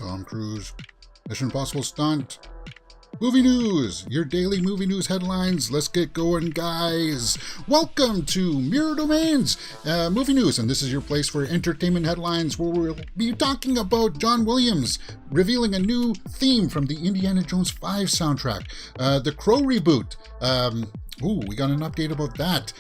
Tom Cruise, Mission Impossible Stunt, movie news, your daily movie news headlines. Let's get going, guys. Welcome to Mirror Domains Movie News, and this is your place for entertainment headlines where we'll be talking about John Williams revealing a new theme from the Indiana Jones 5 soundtrack, the Crow reboot. We got an update about that.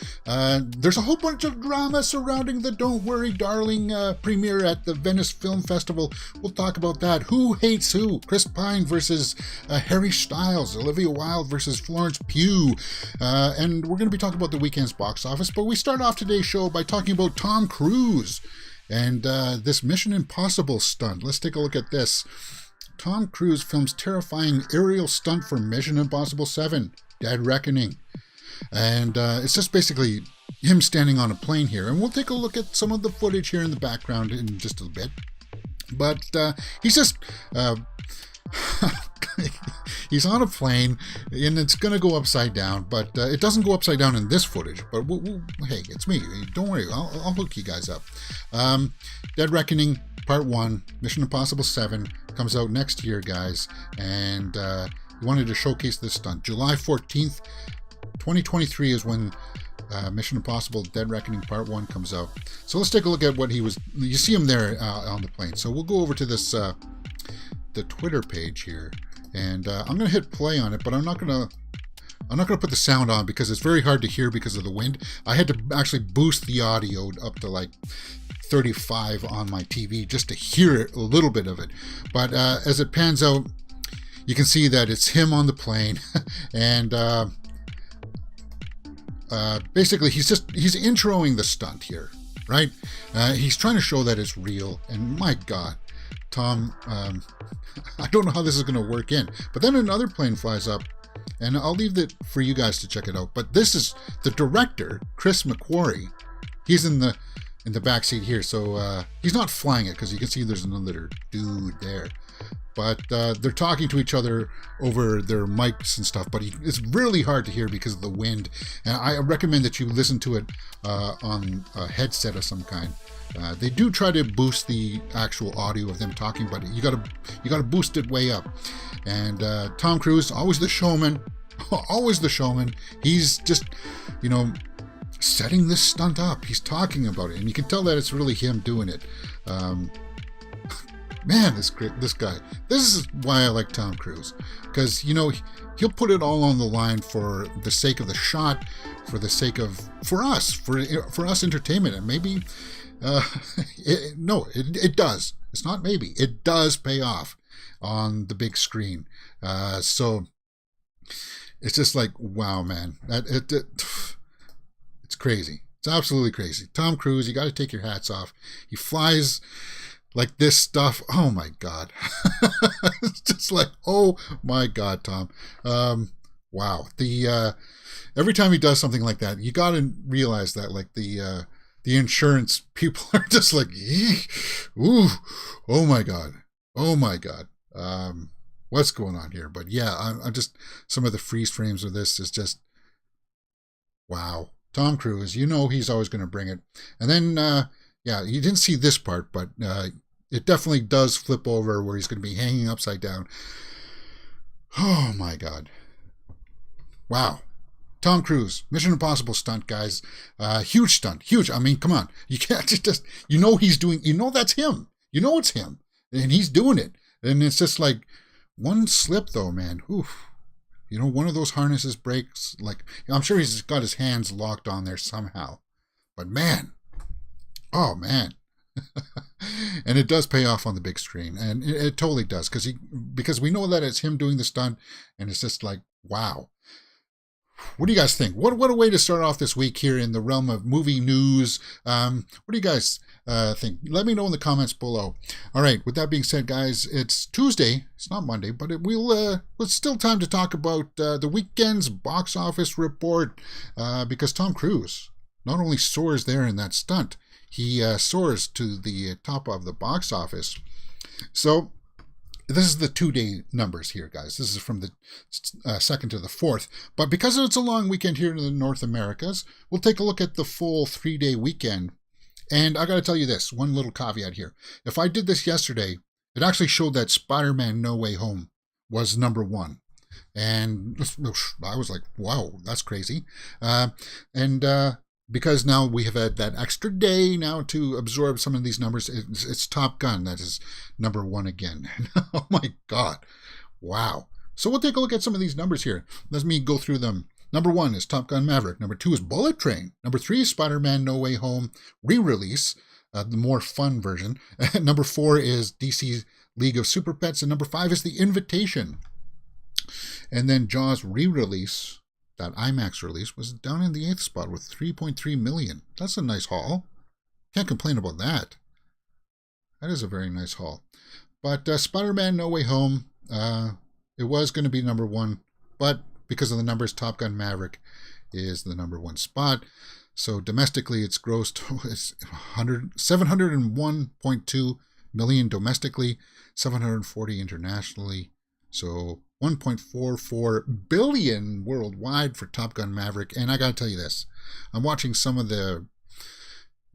There's a whole bunch of drama surrounding the Don't Worry Darling premiere at the Venice Film Festival. We'll talk about that. Who hates who? Chris Pine versus Harry Styles, Olivia Wilde versus Florence Pugh. And we're going to be talking about the weekend's box office, but we start off today's show by talking about Tom Cruise and this Mission Impossible stunt. Let's take a look at this. Tom Cruise films terrifying aerial stunt for Mission Impossible 7, Dead Reckoning. And it's just basically him standing on a plane here. And we'll take a look at some of the footage here in the background in just a bit. But he's just... he's on a plane, and it's going to go upside down. But it doesn't go upside down in this footage. But hey, it's me. Don't worry. I'll hook you guys up. Dead Reckoning Part 1, Mission Impossible 7, comes out next year, guys. And he wanted to showcase this stunt. July 14th, 2023 is when Mission Impossible Dead Reckoning Part 1 comes out. So let's take a look at what he was... You see him there on the plane. So we'll go over to this the Twitter page here. And I'm going to hit play on it, but I'm not going to put the sound on because it's very hard to hear because of the wind. I had to actually boost the audio up to like 35 on my TV just to hear it, a little bit of it. But as it pans out, you can see that it's him on the plane. And basically he's introing the stunt here, right? He's trying to show that it's real. And my God, Tom, I don't know how this is going to work in. But then another plane flies up, and I'll leave it for you guys to check it out. But this is the director, Chris McQuarrie. He's in the back seat here, so he's not flying it because you can see there's another dude there. But they're talking to each other over their mics and stuff, but it's really hard to hear because of the wind. And I recommend that you listen to it on a headset of some kind. They do try to boost the actual audio of them talking, but you gotta boost it way up. And Tom Cruise, always the showman, always the showman. He's just, setting this stunt up. He's talking about it, and you can tell that it's really him doing it. Man, this guy. This is why I like Tom Cruise, because he'll put it all on the line for the sake of the shot, for the sake of for us entertainment, and maybe it does. It's not maybe. It does pay off on the big screen. So it's just like, wow, man. It's crazy. It's absolutely crazy. Tom Cruise, you got to take your hats off. He flies like this stuff. Oh my God. It's just like, oh my God, Tom. Wow. Every time he does something like that, you got to realize that like the insurance people are just like, ooh, oh my God. Oh my God. What's going on here? But yeah, I'm just, some of the freeze frames of this is just, wow. Tom Cruise, he's always going to bring it. And then, you didn't see this part, but it definitely does flip over where he's going to be hanging upside down. Oh my God. Wow. Tom Cruise, Mission Impossible stunt, guys. Huge stunt, huge. I mean, come on. You can't just, he's doing, that's him. It's him. And he's doing it. And it's just like one slip though, man. Oof. One of those harnesses breaks. Like, I'm sure he's got his hands locked on there somehow. But man, oh man. And it does pay off on the big screen. And it totally does. Because we know that it's him doing the stunt. And it's just like, wow. What do you guys think? What a way to start off this week here in the realm of movie news. What do you guys think? Let me know in the comments below. All right, with that being said, guys, it's Tuesday. It's not Monday, but it's still time to talk about the weekend's box office report because Tom Cruise not only soars there in that stunt, he soars to the top of the box office. So this is the 2-day numbers here, guys. This is from the 2nd to the 4th. But because it's a long weekend here in the North Americas, we'll take a look at the full 3-day weekend. And I got to tell you this, one little caveat here. If I did this yesterday, It actually showed that Spider-Man No Way Home was number one. And I was like, wow, that's crazy. And because now we have had that extra day now to absorb some of these numbers, it's Top Gun that is number one again. Oh my God. Wow. So we'll take a look at some of these numbers here. Let me go through them. Number one is Top Gun Maverick. Number two is Bullet Train. Number three is Spider-Man No Way Home re-release, the more fun version. Number four is DC League of Super Pets. And number five is The Invitation. And then Jaws re-release, that IMAX release, was down in the 8th spot with 3.3 million. That's a nice haul. Can't complain about that. That is a very nice haul. But Spider-Man No Way Home, it was going to be number one, but because of the numbers, Top Gun Maverick is the number one spot. So domestically, it's grossed 701.2 million domestically, 740 internationally. So 1.44 billion worldwide for Top Gun Maverick. And I got to tell you this, I'm watching some of the,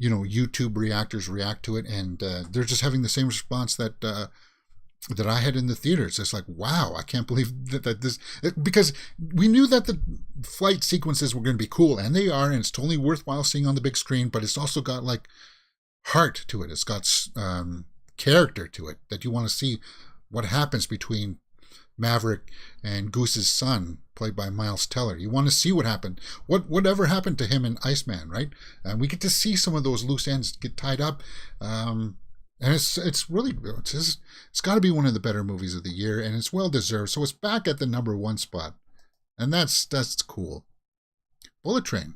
YouTube reactors react to it, and they're just having the same response that I had in the theaters. It's like, wow, I can't believe that this, because we knew that the flight sequences were going to be cool, and they are, and it's totally worthwhile seeing on the big screen, but it's also got like heart to it. It's got character to it, that you want to see what happens between Maverick and Goose's son, played by Miles Teller. You want to see what happened. Whatever happened to him in Iceman, right? And we get to see some of those loose ends get tied up. And it's really, it's got to be one of the better movies of the year, and it's well deserved. So it's back at the number one spot, and that's cool. Bullet Train,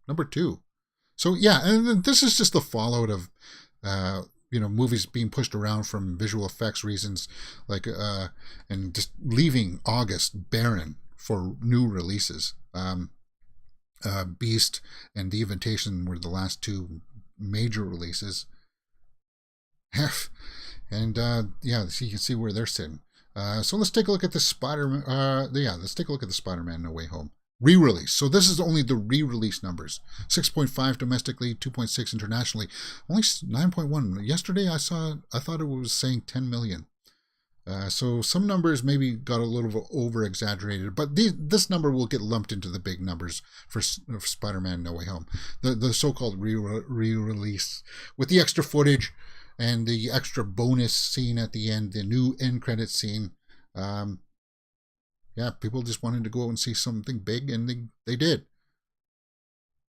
number two. So yeah, and this is just the fallout of movies being pushed around from visual effects reasons, like and just leaving August barren for new releases. Beast and The Invitation were the last two major releases. And so you can see where they're sitting. So let's take a look at the Spider-Man. Let's take a look at the Spider-Man No Way Home re-release. So this is only the re-release numbers: 6.5 domestically, 2.6 internationally, only 9.1. Yesterday I thought it was saying 10 million. So some numbers maybe got a little bit over exaggerated, but this number will get lumped into the big numbers for Spider-Man No Way Home, the so-called re-release with the extra footage and the extra bonus scene at the end, the new end credit scene. People just wanted to go out and see something big, and they did.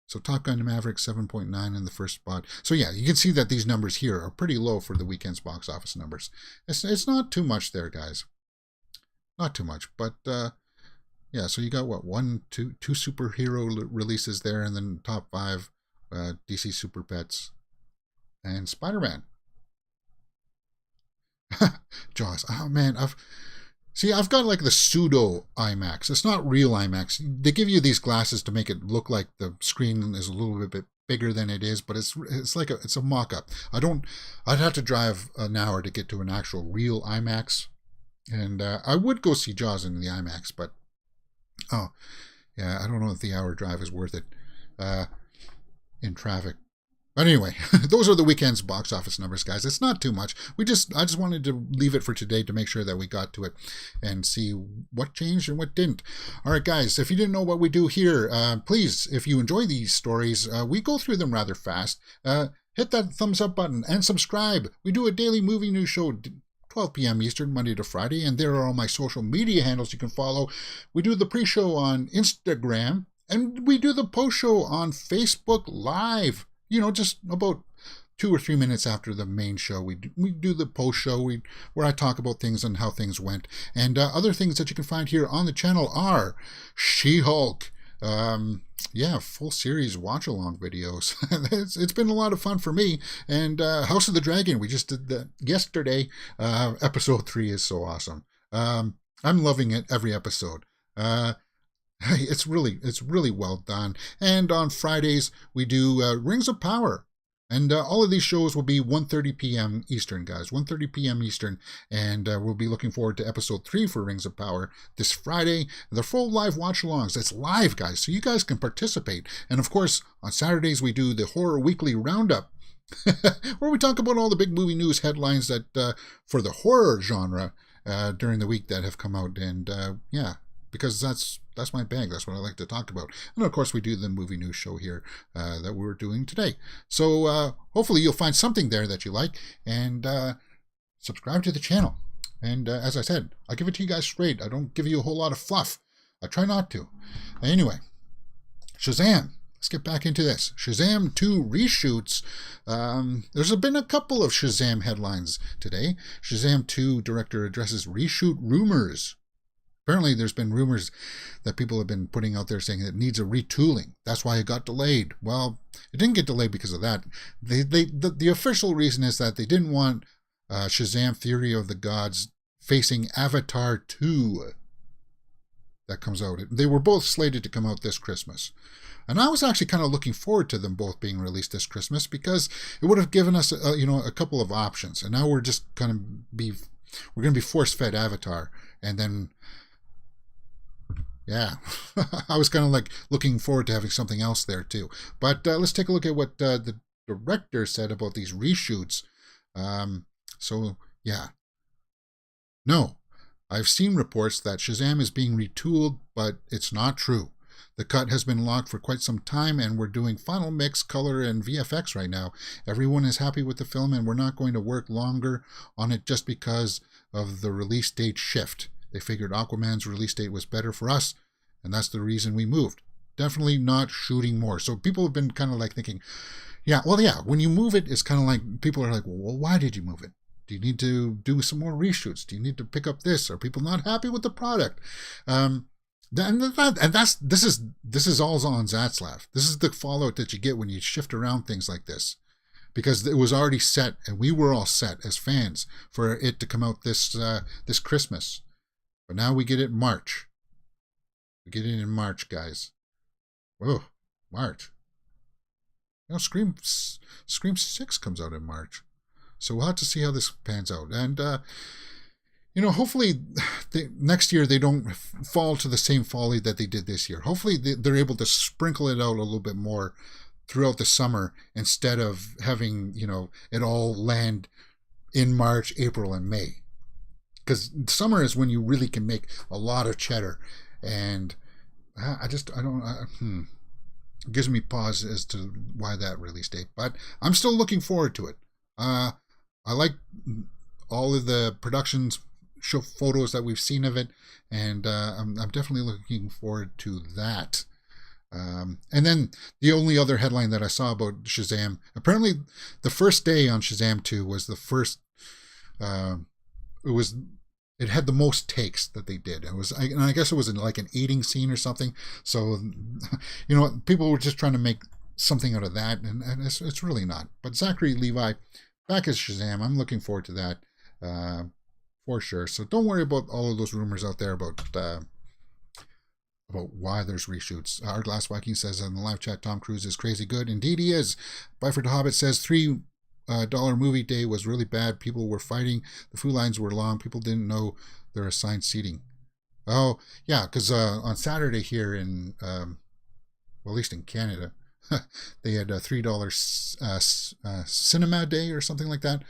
So Top Gun Maverick, 7.9 in the first spot. So yeah, you can see that these numbers here are pretty low for the weekend's box office numbers. It's not too much there, guys. Not too much, but so you got two superhero releases there, and then top five, DC Super Pets and Spider-Man. Jaws. Oh man, I've got like the pseudo IMAX. It's not real IMAX. They give you these glasses to make it look like the screen is a little bit bigger than it is, but it's like it's a mock-up. I'd have to drive an hour to get to an actual real IMAX, and I would go see Jaws in the IMAX, but I don't know if the hour drive is worth it in traffic. But anyway, those are the weekend's box office numbers, guys. It's not too much. I just wanted to leave it for today to make sure that we got to it and see what changed and what didn't. All right, guys, if you didn't know what we do here, please, if you enjoy these stories, we go through them rather fast. Hit that thumbs up button and subscribe. We do a daily movie news show, 12 p.m. Eastern, Monday to Friday, and there are all my social media handles you can follow. We do the pre-show on Instagram, and we do the post-show on Facebook Live. Just about 2 or 3 minutes after the main show, we do the post show where I talk about things and how things went. And other things that you can find here on the channel are She-Hulk, full series watch along videos. It's been a lot of fun for me. And House of the Dragon, we just did that yesterday. Episode 3 is so awesome. I'm loving it every episode. It's really well done. And on Fridays, we do Rings of Power. And all of these shows will be 1:30 p.m. Eastern, guys. 1:30 p.m. Eastern. And we'll be looking forward to episode 3 for Rings of Power this Friday. They're full live watch-alongs. It's live, guys, so you guys can participate. And, of course, on Saturdays, we do the Horror Weekly Roundup. where we talk about all the big movie news headlines that for the horror genre during the week that have come out. And yeah, because that's my bag. That's what I like to talk about. And of course, we do the movie news show here that we're doing today. So hopefully you'll find something there that you like, and subscribe to the channel. And as I said, I give it to you guys straight. I don't give you a whole lot of fluff. I try not to. Anyway, Shazam. Let's get back into this. Shazam 2 reshoots. There's been a couple of Shazam headlines today. Shazam 2 director addresses reshoot rumors. Apparently there's been rumors that people have been putting out there saying it needs a retooling. That's why it got delayed. Well, it didn't get delayed because of that. The official reason is that they didn't want Shazam Fury of the Gods facing Avatar 2 that comes out. They were both slated to come out this Christmas. And I was actually kind of looking forward to them both being released this Christmas, because it would have given us a couple of options. And now we're just going to be force-fed Avatar. And then, yeah, I was kind of like looking forward to having something else there too. But let's take a look at what the director said about these reshoots. So, yeah. No, I've seen reports that Shazam is being retooled, but it's not true. The cut has been locked for quite some time, and we're doing final mix, color, and VFX right now. Everyone is happy with the film, and we're not going to work longer on it just because of the release date shift. They figured Aquaman's release date was better for us, and that's the reason we moved. Definitely not shooting more. So people have been kind of like thinking, yeah, when you move it, it's kind of like, people are like, well, why did you move it? Do you need to do some more reshoots? Do you need to pick up this? Are people not happy with the product? This is all on Zatzlav. This is the fallout that you get when you shift around things like this, because it was already set, and we were all set as fans for it to come out this Christmas. But now we get it in March. We get it in March, guys. Whoa, March. Scream 6 comes out in March. So we'll have to see how this pans out. And, hopefully next year they don't fall to the same folly that they did this year. Hopefully they're able to sprinkle it out a little bit more throughout the summer, instead of having, it all land in March, April, and May. Because summer is when you really can make a lot of cheddar. And it gives me pause as to why that release date. But I'm still looking forward to it. I like all of the productions, show photos that we've seen of it, and I'm definitely looking forward to that. And then the only other headline that I saw about Shazam, apparently the first day on Shazam 2 was the first, it had the most takes that they did. And I guess it was like an eating scene or something. So, people were just trying to make something out of that, and it's really not. But Zachary Levi back as Shazam, I'm looking forward to that for sure. So don't worry about all of those rumors out there about why there's reshoots. Our Glass Viking says in the live chat, Tom Cruise is crazy good. Indeed he is. Byford Hobbit says $3 movie day was really bad. People were fighting. The food lines were long. People didn't know their assigned seating. Oh, yeah, because on Saturday here in, at least in Canada, they had a $3 cinema day or something like that.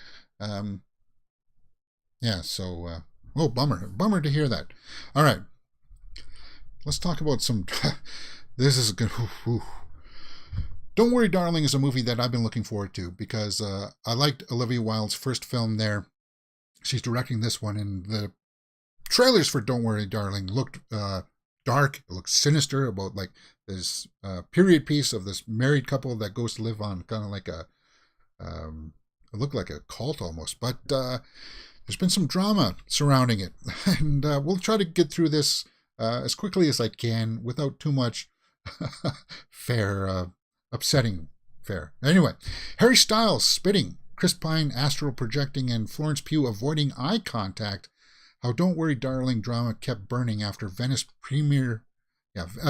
Yeah, so, bummer to hear that. All right, let's talk about some, this is good. Don't Worry Darling is a movie that I've been looking forward to, because I liked Olivia Wilde's first film there. She's directing this one, and the trailers for Don't Worry Darling looked dark. It looked sinister, about like this period piece of this married couple that goes to live on kind of like it looked like a cult almost. But there's been some drama surrounding it, and we'll try to get through this as quickly as I can without too much upsetting fare. Anyway, Harry Styles spitting, Chris Pine astral projecting, and Florence Pugh avoiding eye contact. How Don't Worry Darling drama kept burning after Venice Film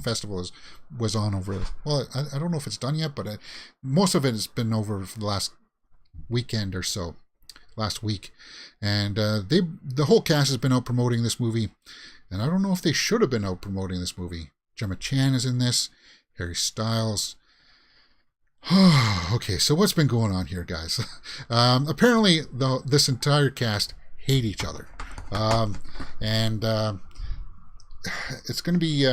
Festival was on over. Well, I don't know if it's done yet, but most of it has been over for the last weekend or so, last week, and the whole cast has been out promoting this movie, and I don't know if they should have been out promoting this movie. Gemma Chan is in this, Harry Styles. Okay, so what's been going on here, guys? Apparently, this entire cast hate each other. And it's going to be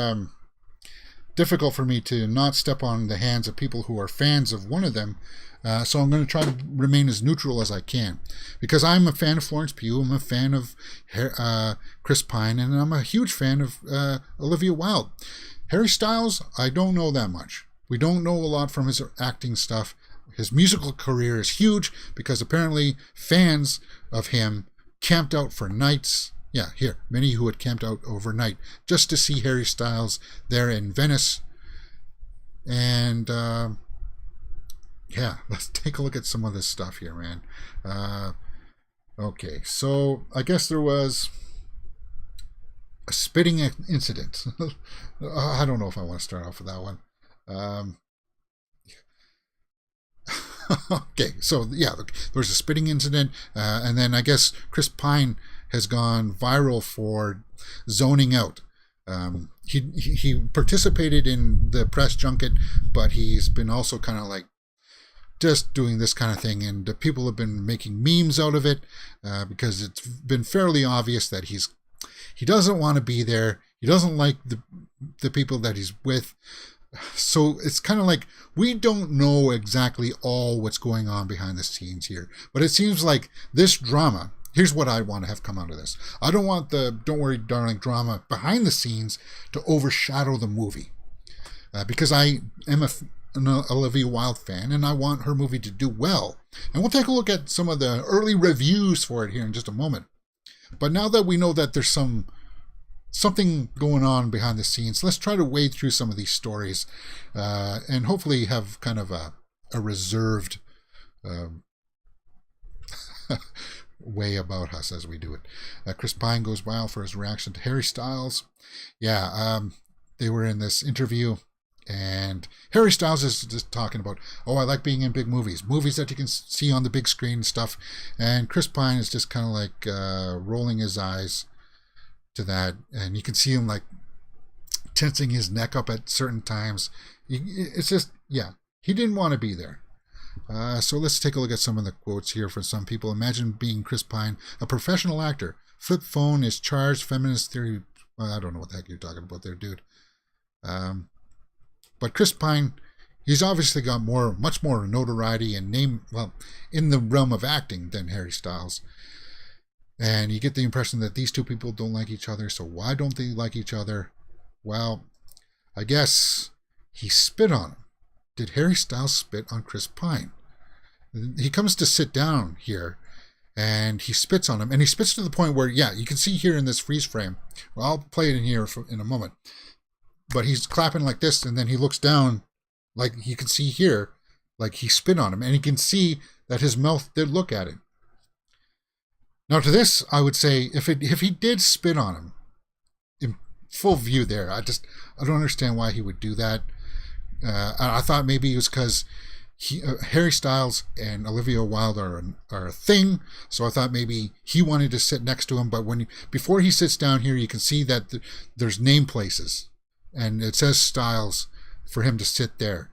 difficult for me to not step on the hands of people who are fans of one of them. So I'm going to try to remain as neutral as I can, because I'm a fan of Florence Pugh, I'm a fan of Chris Pine, and I'm a huge fan of Olivia Wilde. Harry Styles, I don't know that much. We don't know a lot from his acting stuff. His musical career is huge because apparently fans of him camped out for nights. Yeah, here, many who had camped out overnight just to see Harry Styles there in Venice. And yeah, let's take a look at some of this stuff here, man. Okay, so I guess there was a spitting incident. I don't know if I want to start off with that one. Okay, so yeah, there was a spitting incident, and then I guess Chris Pine has gone viral for zoning out. He participated in the press junket, but he's been also kind of like just doing this kind of thing, and people have been making memes out of it because it's been fairly obvious that he doesn't want to be there. He doesn't like the people that he's with. So it's kind of like we don't know exactly all what's going on behind the scenes here, but it seems like this drama. Here's what I want to have come out of this. I don't want the "Don't Worry, Darling" drama behind the scenes to overshadow the movie, because I am an Olivia Wilde fan, and I want her movie to do well. And we'll take a look at some of the early reviews for it here in just a moment. But now that we know that there's something going on behind the scenes, let's try to wade through some of these stories and hopefully have kind of a reserved way about us as we do it. Chris Pine goes wild for his reaction to Harry Styles. Yeah, they were in this interview, and Harry Styles is just talking about, oh, I like being in big movies that you can see on the big screen and stuff. And Chris Pine is just kind of like rolling his eyes to that, and you can see him like tensing his neck up at certain times. It's just, yeah, he didn't want to be there. So let's take a look at some of the quotes here for some people. Imagine being Chris Pine, a professional actor. Flip phone is charged, feminist theory. Well, I don't know what the heck you're talking about there, dude. But Chris Pine, he's obviously got much more notoriety and name, well, in the realm of acting than Harry Styles. And you get the impression that these two people don't like each other. So why don't they like each other? Well, I guess he spit on him. Did Harry Styles spit on Chris Pine? He comes to sit down here, and he spits on him. And he spits to the point where, yeah, you can see here in this freeze frame. Well, I'll play it in here in a moment. But he's clapping like this, and then he looks down, like you can see here, like he spit on him. And you can see that his mouth did look at it. Now, to this, I would say, if he did spit on him, in full view there, I don't understand why he would do that. I thought maybe it was because Harry Styles and Olivia Wilde are a thing, so I thought maybe he wanted to sit next to him. But before he sits down here, you can see that there's name places, and it says Styles for him to sit there.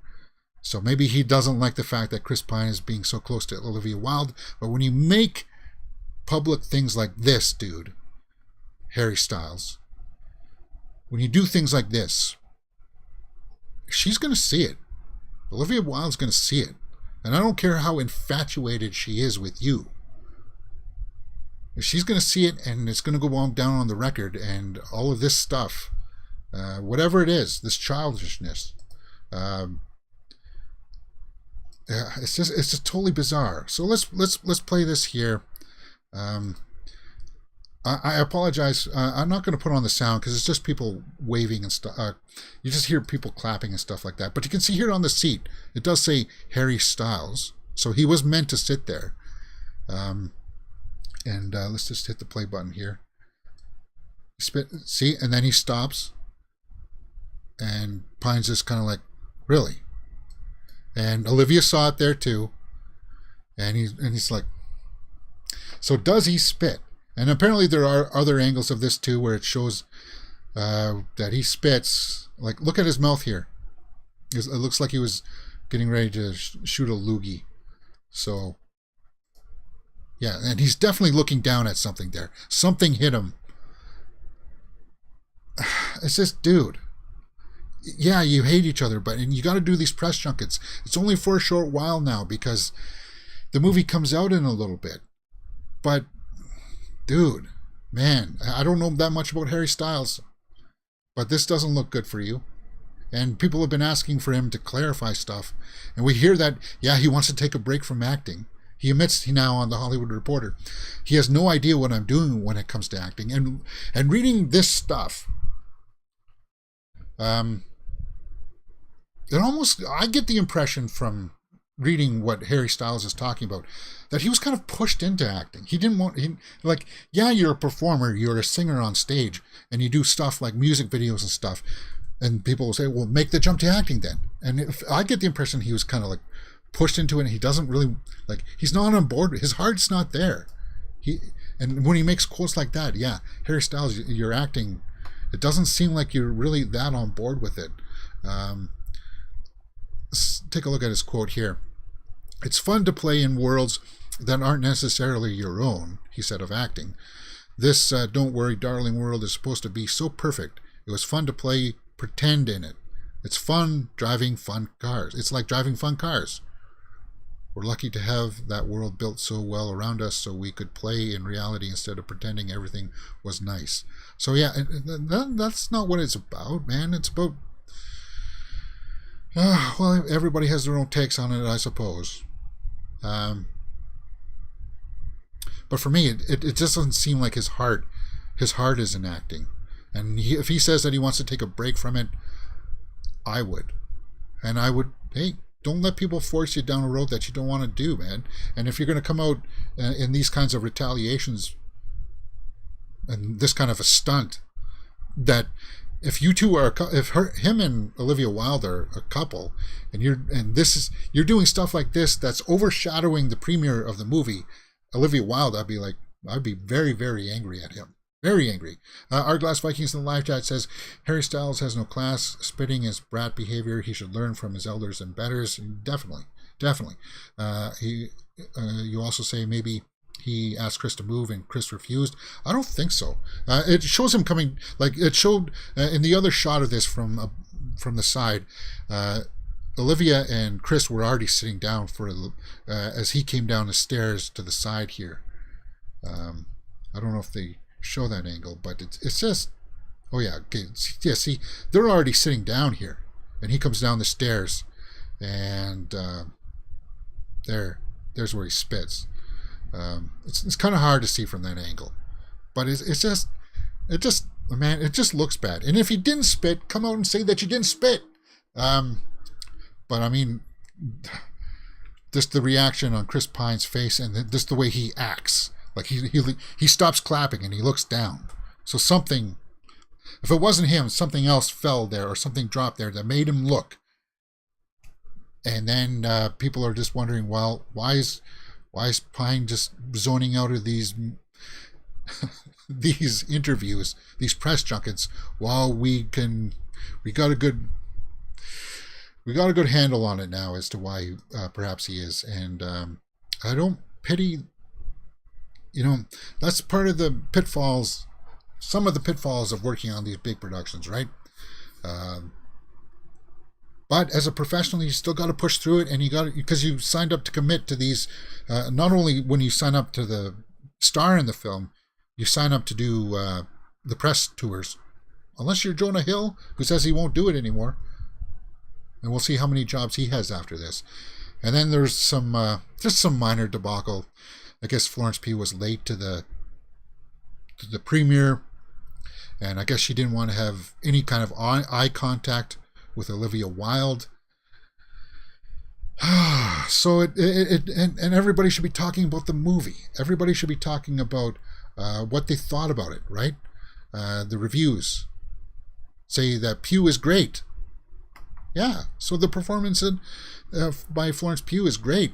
So maybe he doesn't like the fact that Chris Pine is being so close to Olivia Wilde. But when you make public things like this, dude, Harry Styles, when you do things like this, she's going to see it. Olivia Wilde's going to see it. And I don't care how infatuated she is with you. She's going to see it, and it's going to go down on the record, and all of this stuff, whatever it is, this childishness, it's just totally bizarre. So let's play this here. I apologize. I'm not going to put on the sound because it's just people waving and stuff. You just hear people clapping and stuff like that. But you can see here on the seat, it does say Harry Styles. So he was meant to sit there. And let's just hit the play button here. See, and then he stops. And Pine's just kind of like, really? And Olivia saw it there too. And he's like, so does he spit? And apparently there are other angles of this too where it shows that he spits. Like, look at his mouth here. It looks like he was getting ready to shoot a loogie. So, yeah, and he's definitely looking down at something there. Something hit him. It's just, dude. Yeah, you hate each other, and you got to do these press junkets. It's only for a short while now because the movie comes out in a little bit. But, dude, man, I don't know that much about Harry Styles, but this doesn't look good for you. And people have been asking for him to clarify stuff. And we hear that, yeah, he wants to take a break from acting. He admits now on The Hollywood Reporter, he has no idea what I'm doing when it comes to acting. And reading this stuff, I get the impression from reading what Harry Styles is talking about that he was kind of pushed into acting. He didn't want, yeah, you're a performer, you're a singer on stage, and you do stuff like music videos and stuff, and people will say, well, make the jump to acting then. And I get the impression he was kind of like pushed into it, and he doesn't really, he's not on board, his heart's not there. And when he makes quotes like that, yeah, Harry Styles, you're acting, it doesn't seem like you're really that on board with it. Let's take a look at his quote here. It's fun to play in worlds that aren't necessarily your own, he said of acting. This Don't Worry Darling world is supposed to be so perfect. It was fun to play pretend in it. It's fun driving fun cars. It's like driving fun cars. We're lucky to have that world built so well around us so we could play in reality instead of pretending everything was nice. So yeah, that's not what it's about, man. It's about well, everybody has their own takes on it, I suppose. But for me, it just doesn't seem like his heart is in acting. And if he says that he wants to take a break from it, I would. And I would, hey, don't let people force you down a road that you don't want to do, man. And if you're going to come out in these kinds of retaliations and this kind of a stunt, that if you two are, him and Olivia Wilde are a couple, and you're doing stuff like this that's overshadowing the premiere of the movie, Olivia Wilde, I'd be very, very angry at him. Very angry. Our Vikings in the live chat says, Harry Styles has no class. Spitting is brat behavior. He should learn from his elders and betters. Definitely. You also say maybe he asked Chris to move and Chris refused. I don't think so. It shows him coming, like it showed in the other shot of this from the side. Olivia and Chris were already sitting down as he came down the stairs to the side here. I don't know if they show that angle, but it's just, oh yeah, okay, yeah, see, they're already sitting down here, and he comes down the stairs, and there's where he spits. It's kind of hard to see from that angle, but it just looks bad. And if you didn't spit, come out and say that you didn't spit. But I mean, just the reaction on Chris Pine's face, and just the way he acts. Like he stops clapping and he looks down. So something, if it wasn't him, something else fell there or something dropped there that made him look. And then people are just wondering, well, why is Pine just zoning out of these these interviews, these press junkets, while we got a good handle on it now as to why perhaps he is. And I don't pity. That's part of the pitfalls, some of the pitfalls of working on these big productions, right? But as a professional, you still got to push through it, and because you signed up to commit to these. Not only when you sign up to the star in the film, you sign up to do the press tours. Unless you're Jonah Hill, who says he won't do it anymore, and we'll see how many jobs he has after this. And then there's just some minor debacle. I guess Florence Pugh was late to the premiere, and I guess she didn't want to have any kind of eye contact with Olivia Wilde. So and everybody should be talking about the movie. Everybody should be talking about what they thought about it, right? The reviews say that Pugh is great. Yeah, so the performance by Florence Pugh is great,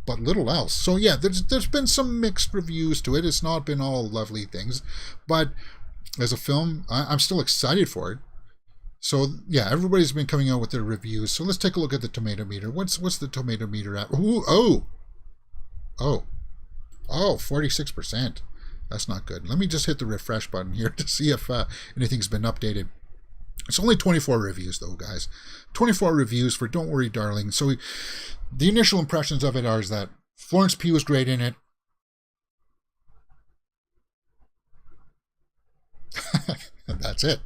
but little else. So yeah, there's been some mixed reviews to it. It's not been all lovely things, but as a film, I'm still excited for it. So yeah, everybody's been coming out with their reviews. So let's take a look at the tomato meter. What's the tomato meter at? Ooh, oh, 46%. That's not good. Let me just hit the refresh button here to see if anything's been updated. It's only 24 reviews though, guys. 24 reviews for Don't Worry Darling. So the initial impressions of it are that Florence Pugh was great in it. That's it.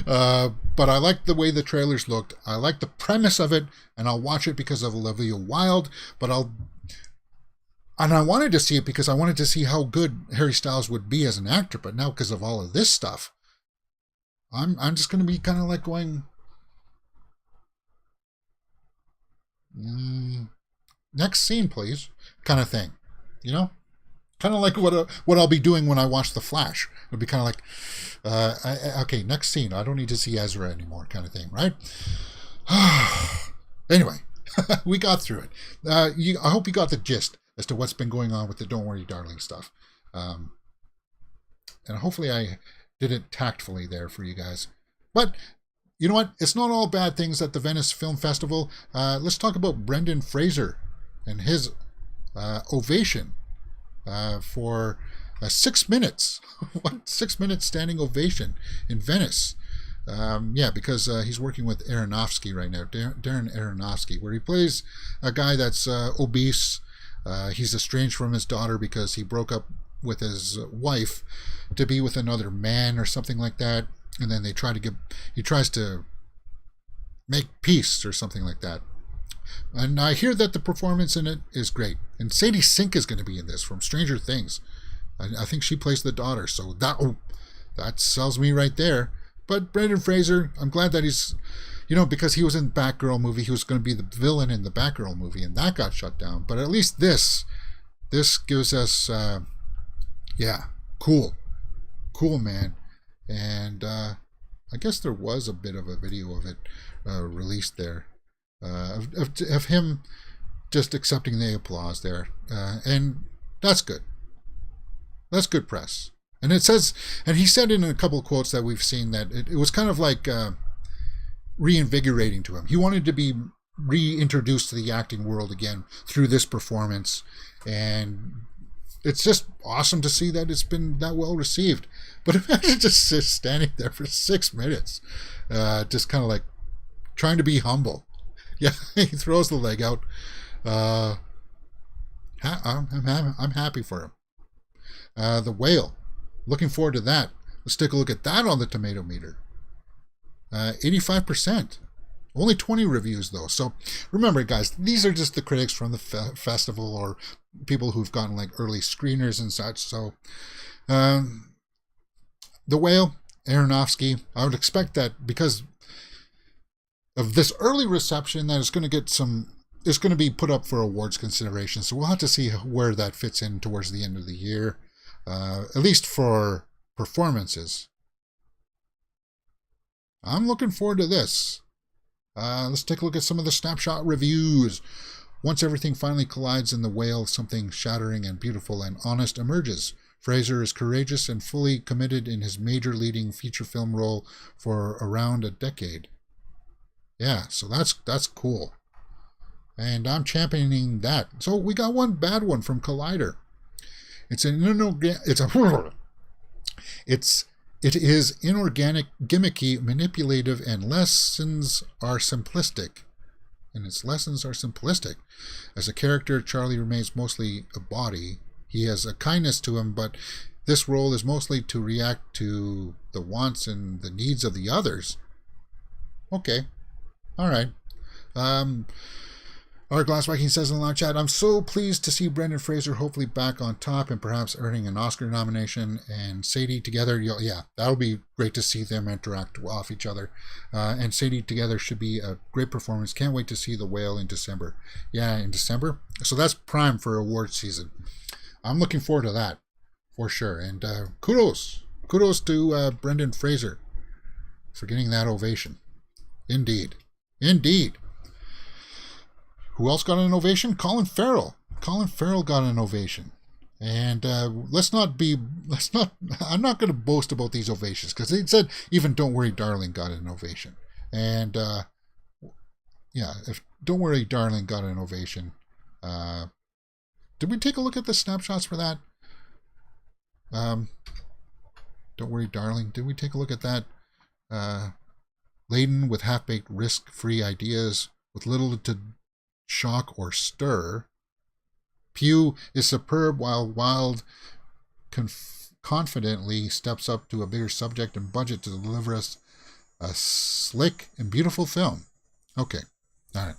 But I like the way the trailers looked. I like the premise of it, and I'll watch it because of Olivia Wilde. And I wanted to see it because I wanted to see how good Harry Styles would be as an actor. But now, because of all of this stuff, I'm just going to be kind of like going, next scene, please, kind of thing, you know. Kind of like what I'll be doing when I watch The Flash. It'll be kind of like, okay, next scene. I don't need to see Ezra anymore, kind of thing, right? Anyway, we got through it. I hope you got the gist as to what's been going on with the Don't Worry Darling stuff. And hopefully I did it tactfully there for you guys. But you know what? It's not all bad things at the Venice Film Festival. Let's talk about Brendan Fraser and his Ovation. For 6 minutes. 6 minutes standing ovation in Venice. Because he's working with Aronofsky right now, Darren Aronofsky, where he plays a guy that's obese. He's estranged from his daughter because he broke up with his wife to be with another man or something like that. And then he tries to make peace or something like that. And I hear that the performance in it is great. And Sadie Sink is going to be in this from Stranger Things. I think she plays the daughter. So that sells me right there. But Brendan Fraser, I'm glad that he's, because he was in the Batgirl movie. He was going to be the villain in the Batgirl movie. And that got shut down. But at least this gives us, cool. Cool, man. And I guess there was a bit of a video of it released there. Of him just accepting the applause there. And that's good. That's good press. And it says, and he said in a couple of quotes that we've seen that it was kind of like reinvigorating to him. He wanted to be reintroduced to the acting world again through this performance. And it's just awesome to see that it's been that well received. But imagine just standing there for 6 minutes, just kind of like trying to be humble. Yeah, he throws the leg out. I'm happy for him. The Whale. Looking forward to that. Let's take a look at that on the tomato meter. 85%. Only 20 reviews, though. So remember, guys, these are just the critics from the festival or people who've gotten like early screeners and such. So The Whale, Aronofsky, I would expect that because of this early reception that it's going to be put up for awards consideration. So we'll have to see where that fits in towards the end of the year, at least for performances. I'm looking forward to this. Let's take a look at some of the snapshot reviews. Once everything finally collides in The Whale, something shattering and beautiful and honest emerges. Fraser is courageous and fully committed in his major leading feature film role for around a decade. Yeah, so that's cool. And I'm championing that. So we got one bad one from Collider. It is inorganic, gimmicky, manipulative, and lessons are simplistic. As a character, Charlie remains mostly a body. He has a kindness to him, but this role is mostly to react to the wants and the needs of the others. Okay. All right. Our Glass Viking says in the live chat, I'm so pleased to see Brendan Fraser hopefully back on top and perhaps earning an Oscar nomination and Sadie together. Yeah, that'll be great to see them interact off each other. And Sadie together should be a great performance. Can't wait to see The Whale in December. Yeah, in December. So that's prime for award season. I'm looking forward to that for sure. And kudos to Brendan Fraser for getting that ovation. Indeed. Who else got an ovation? Colin Farrell. Colin Farrell got an ovation. And I'm not going to boast about these ovations because they said even Don't Worry Darling got an ovation. And yeah, if Don't Worry Darling got an ovation, did we take a look at the snapshots for that? Don't Worry Darling, did we take a look at that? Laden with half-baked risk-free ideas with little to shock or stir, Pugh is superb while Wilde confidently steps up to a bigger subject and budget to deliver us a slick and beautiful film. Okay, all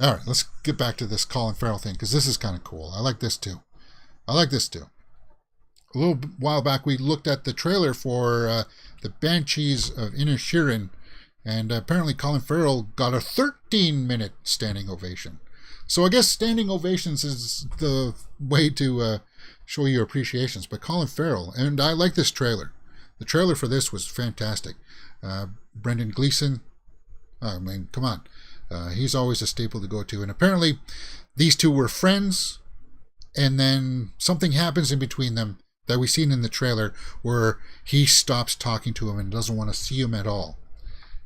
right, let's get back to this Colin Farrell thing because this is kind of cool. I like this too. A little while back, we looked at the trailer for the Banshees of Inisherin, and apparently Colin Farrell got a 13-minute standing ovation. So I guess standing ovations is the way to show your appreciations. But Colin Farrell, and I like this trailer. The trailer for this was fantastic. Brendan Gleeson, I mean, come on. He's always a staple to go to. And apparently these two were friends, and then something happens in between them that we've seen in the trailer where he stops talking to him and doesn't want to see him at all.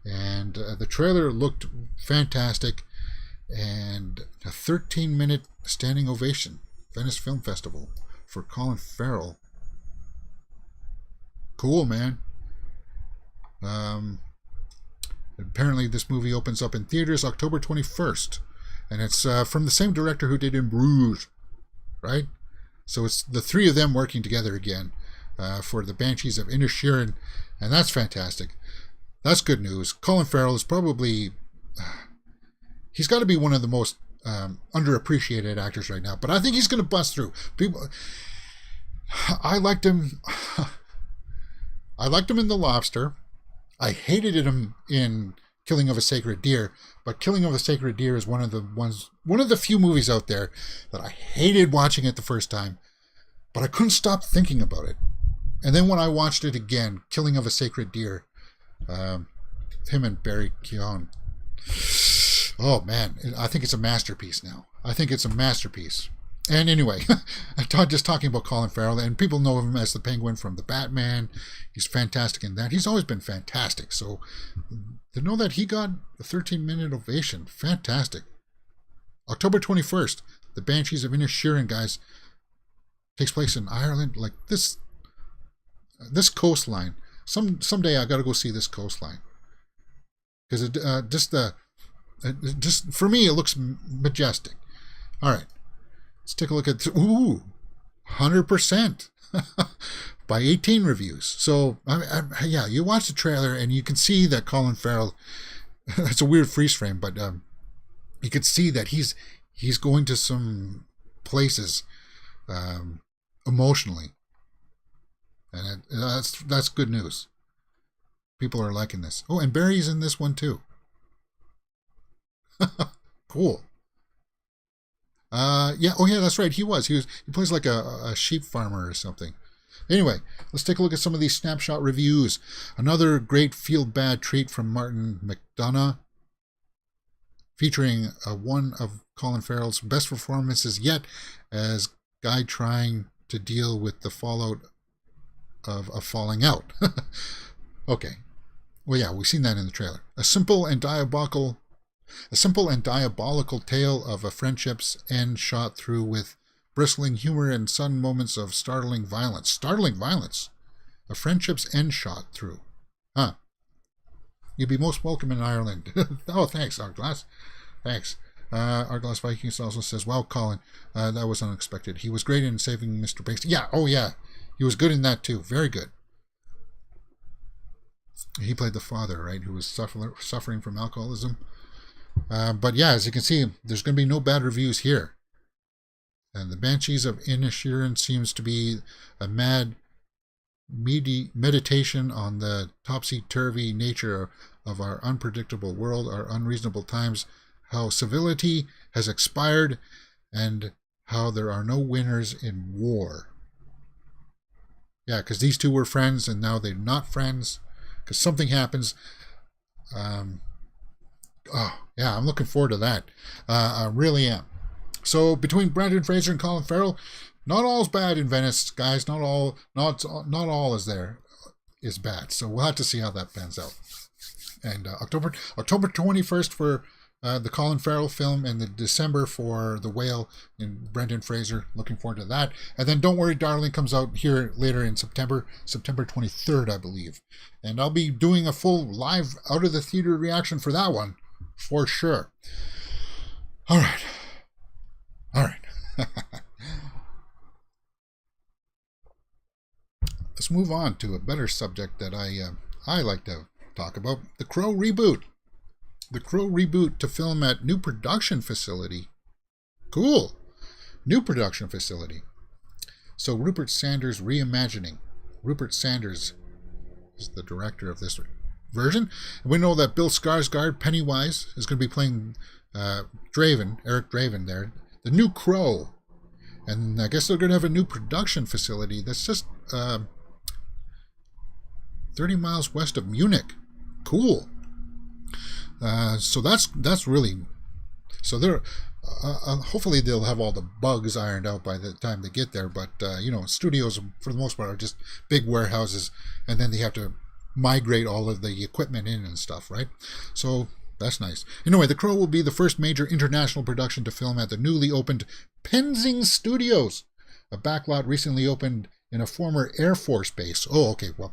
And the trailer looked fantastic. And a 13-minute standing ovation, Venice Film Festival, for Colin Farrell. Cool, man. Apparently this movie opens up in theaters October 21st. And it's from the same director who did In Bruges, right? So it's the three of them working together again for the Banshees of Inisherin. And that's fantastic. That's good news. Colin Farrell is probably... he's got to be one of the most underappreciated actors right now. But I think he's going to bust through. I liked him. I liked him in The Lobster. I hated him in Killing of a Sacred Deer. But Killing of a Sacred Deer is one of the few movies out there that I hated watching it the first time. But I couldn't stop thinking about it. And then when I watched it again, Killing of a Sacred Deer, him and Barry Keoghan. Oh man, I think it's a masterpiece now. I think it's a masterpiece. And anyway, I'm just talking about Colin Farrell, and people know him as the Penguin from the Batman. He's fantastic in that. He's always been fantastic. So to know that he got a 13-minute ovation, fantastic. October 21st, the Banshees of Inisherin, guys, takes place in Ireland. Like this coastline. Someday I got to go see this coastline because it just for me it looks majestic. All right, let's take a look at 100% by 18 reviews. So yeah, you watch the trailer and you can see that Colin Farrell. That's a weird freeze frame, but you can see that he's going to some places emotionally, and that's good news. People are liking this. Oh, and Barry's in this one too. Cool. Yeah. Oh, yeah. That's right. He plays like a sheep farmer or something. Anyway, let's take a look at some of these snapshot reviews. Another great feel-bad treat from Martin McDonagh, featuring one of Colin Farrell's best performances yet as guy trying to deal with the fallout of a falling out. Okay. Well, yeah, we've seen that in the trailer. A simple and diabolical tale of a friendship's end shot through with bristling humor and sudden moments of startling violence. Startling violence? A friendship's end shot through. Huh. You'd be most welcome in Ireland. Oh, thanks, Artglass. Thanks. Artglass Vikings also says, wow, Colin, that was unexpected. He was great in saving Mr. Banks. Yeah, oh yeah. He was good in that too. Very good. He played the father, right, who was suffering from alcoholism. But yeah, as you can see, there's going to be no bad reviews here. And the Banshees of Inisherin seems to be a mad meditation on the topsy-turvy nature of our unpredictable world, our unreasonable times, how civility has expired, and how there are no winners in war. Yeah, because these two were friends, and now they're not friends, because something happens. Oh, yeah, I'm looking forward to that. I really am. So between Brendan Fraser and Colin Farrell, Not all's bad in Venice, guys. Not all is bad. So we'll have to see how that pans out. And October 21st for the Colin Farrell film, and the December for The Whale and Brendan Fraser. Looking forward to that. And then Don't Worry Darling comes out here later in September 23rd, I believe. And I'll be doing a full live out of the theater reaction for that one for sure. All right. Let's move on to a better subject that I like to talk about. The Crow reboot. The Crow reboot to film at new production facility. Cool. New production facility. So Rupert Sanders reimagining. Rupert Sanders is the director of this version. And we know that Bill Skarsgård, Pennywise, is going to be playing Eric Draven there. The new Crow. And I guess they're going to have a new production facility that's just 30 miles west of Munich. Cool. So that's really, so they're hopefully they'll have all the bugs ironed out by the time they get there. But studios for the most part are just big warehouses, and then they have to migrate all of the equipment in and stuff, right? So that's nice. Anyway, The Crow will be the first major international production to film at the newly opened Penzing Studios, a backlot recently opened in a former Air Force base. Oh, okay, well,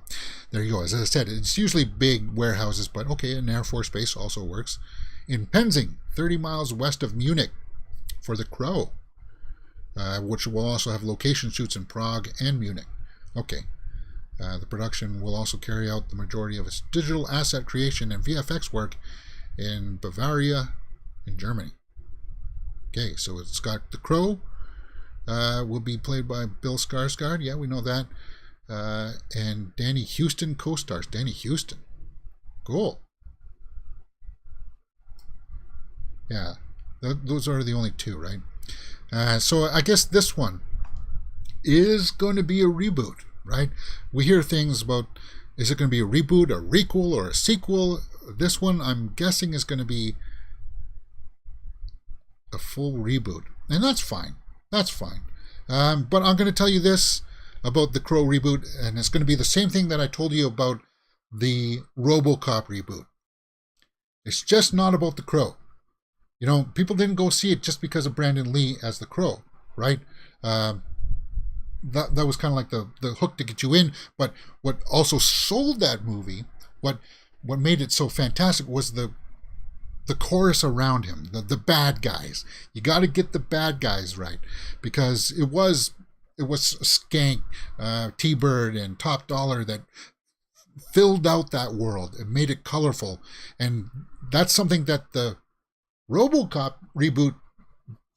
there you go. As I said, it's usually big warehouses, but okay, an Air Force base also works. In Penzing, 30 miles west of Munich, for The Crow, which will also have location shoots in Prague and Munich. Okay. The production will also carry out the majority of its digital asset creation and VFX work in Bavaria, in Germany. Okay, so it's got The Crow, will be played by Bill Skarsgård. Yeah, we know that. And Danny Houston co-stars. Danny Houston. Cool. Yeah, those are the only two, right? So I guess this one is going to be a reboot, right? We hear things about, is it going to be a reboot, a requel, or a sequel? This one, I'm guessing, is going to be a full reboot. And that's fine. That's fine. But I'm going to tell you this about the Crow reboot, and it's going to be the same thing that I told you about the RoboCop reboot. It's just not about the Crow. People didn't go see it just because of Brandon Lee as the Crow, right? That was kind of like the hook to get you in. But what also sold that movie, what made it so fantastic, was the chorus around him, the bad guys. You got to get the bad guys right, because it was Skank, T-Bird, and Top Dollar that filled out that world and made it colorful. And that's something that the RoboCop reboot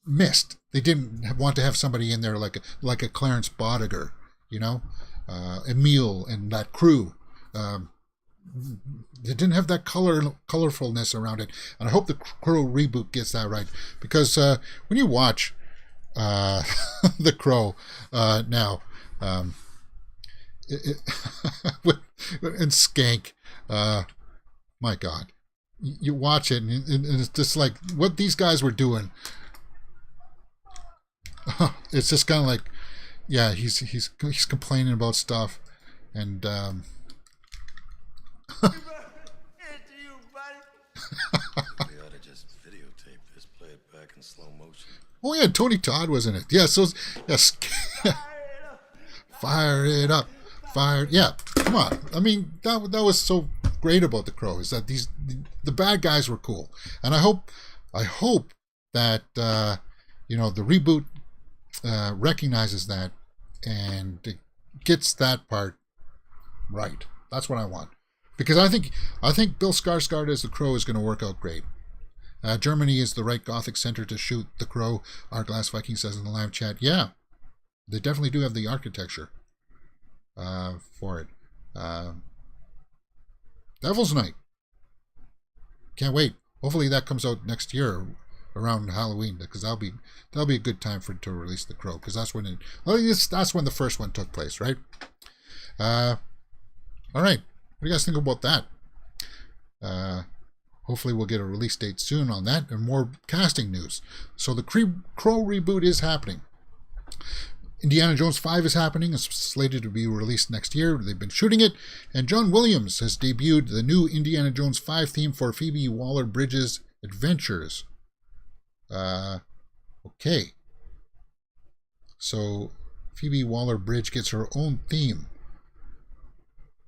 missed. They didn't want to have somebody in there like a Clarence Bodiger, Emile and that crew. They didn't have that colorfulness around it, and I hope the Crow reboot gets that right, because when you watch the Crow now, and Skank, my God, you watch it and it's just like what these guys were doing. It's just kind of like, yeah, he's complaining about stuff, and We ought to just videotape this, play it back in slow motion. Oh yeah, Tony Todd was in it. Yeah, so yes, fire it up, fire. Yeah, come on. I mean, that was so great about the Crow, is that the bad guys were cool, and I hope that the reboot recognizes that and it gets that part right. That's what I want. Because I think Bill Skarsgård as the Crow is going to work out great. Germany is the right Gothic center to shoot the Crow, our Glass Viking says in the live chat. Yeah, they definitely do have the architecture for it. Devil's Night. Can't wait. Hopefully that comes out next year around Halloween, because that'll be a good time to release the Crow, because that's when the first one took place, right? All right. What do you guys think about that? Hopefully we'll get a release date soon on that, and more casting news. So the Crow reboot is happening. Indiana Jones 5 is happening. It's slated to be released next year. They've been shooting it. And John Williams has debuted the new Indiana Jones 5 theme for Phoebe Waller-Bridge's Adventures. Okay. So Phoebe Waller-Bridge gets her own theme.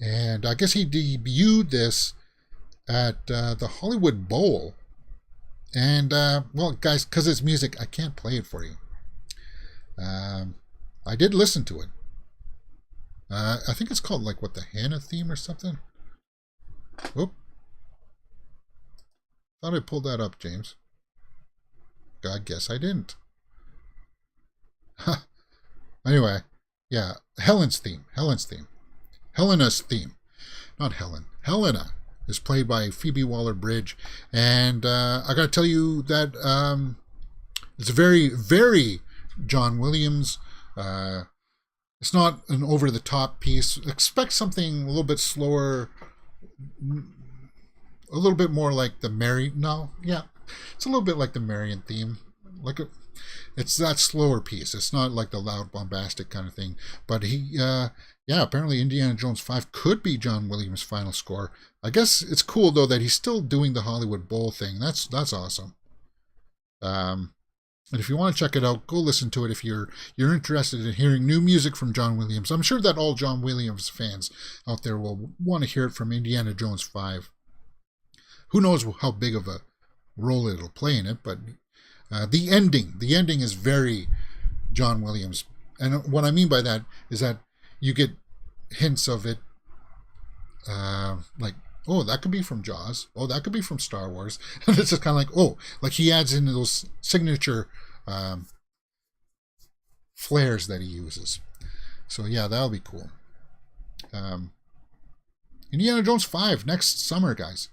And I guess he debuted this at the Hollywood Bowl. And, well, guys, because it's music, I can't play it for you. I did listen to it. I think it's called, like, what, the Hannah theme or something? Whoop. Thought I pulled that up, James. I guess I didn't. Anyway, yeah, Helen's theme. Helena's theme. Not Helen. Helena is played by Phoebe Waller-Bridge. And I got to tell you that it's a very, very John Williams. It's not an over-the-top piece. Expect something a little bit slower, a little bit more like the Marion. No, yeah, it's a little bit like the Marion theme. It's that slower piece. It's not like the loud, bombastic kind of thing. But apparently Indiana Jones 5 could be John Williams' final score. I guess it's cool though that he's still doing the Hollywood Bowl thing. That's awesome. And if you want to check it out, go listen to it if you're interested in hearing new music from John Williams. I'm sure that all John Williams fans out there will want to hear it from Indiana Jones 5. Who knows how big of a role it'll play in it, but the ending is very John Williams. And what I mean by that is that you get hints of it, like, oh, that could be from Jaws. Oh, that could be from Star Wars. And it's just kind of like, oh, like he adds in those signature flares that he uses. So yeah, that'll be cool. Indiana Jones 5 next summer, guys.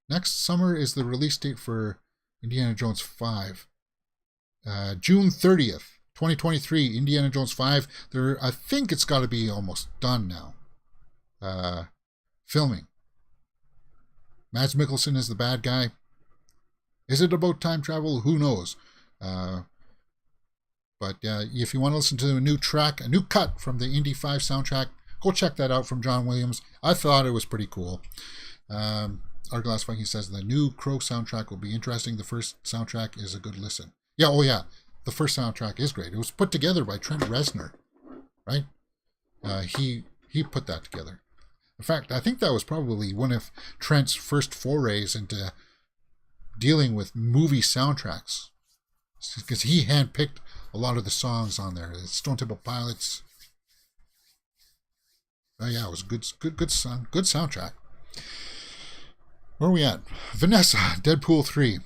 Next summer is the release date for Indiana Jones 5. June 30th, 2023, Indiana Jones 5. I think it's got to be almost done now. Filming. Mads Mikkelsen is the bad guy. Is it about time travel? Who knows? But if you want to listen to a new track, a new cut from the Indy 5 soundtrack, go check that out from John Williams. I thought it was pretty cool. Arglass Viking says the new Crow soundtrack will be interesting. The first soundtrack is a good listen. Yeah, oh yeah. The first soundtrack is great. It was put together by Trent Reznor, right? He put that together. In fact, I think that was probably one of Trent's first forays into dealing with movie soundtracks, because he handpicked a lot of the songs on there. Stone Temple Pilots. Oh yeah, it was good soundtrack. Where are we at? Vanessa, Deadpool 3.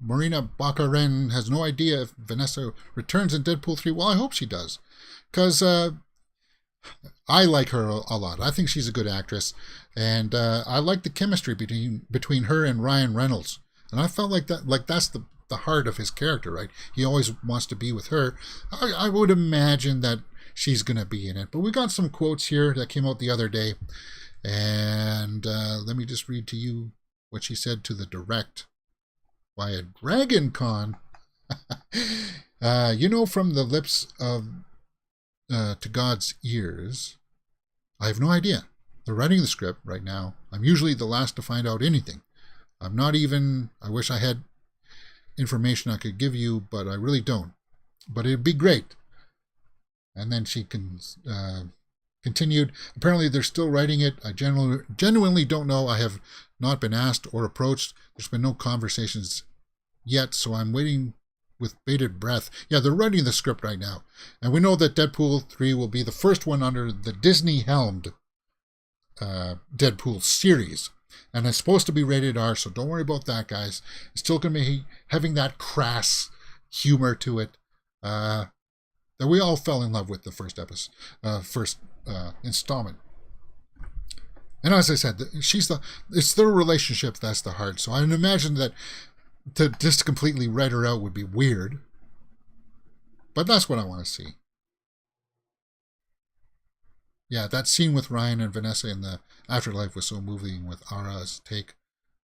Marina Baccarin has no idea if Vanessa returns in Deadpool 3. Well, I hope she does, because I like her a lot. I think she's a good actress, and I like the chemistry between her and Ryan Reynolds. And I felt like that's the heart of his character, right? He always wants to be with her. I would imagine that she's going to be in it. But we got some quotes here that came out the other day, and let me just read to you what she said to the direct via Dragon Con. From the lips of to God's ears, I have no idea. They're writing the script right now. I'm usually the last to find out anything. I wish I had information I could give you, but I really don't. But it'd be great. And then she continued, apparently they're still writing it. I genuinely don't know. I have not been asked or approached. There's been no conversations yet, so I'm waiting with bated breath. Yeah, they're writing the script right now. And we know that Deadpool 3 will be the first one under the Disney-helmed Deadpool series. And it's supposed to be rated R, so don't worry about that, guys. It's still going to be having that crass humor to it that we all fell in love with the first installment. And as I said, it's their relationship that's the heart. So I imagine that to just completely write her out would be weird. But that's what I want to see. Yeah, that scene with Ryan and Vanessa in the afterlife was so moving, with Ara's take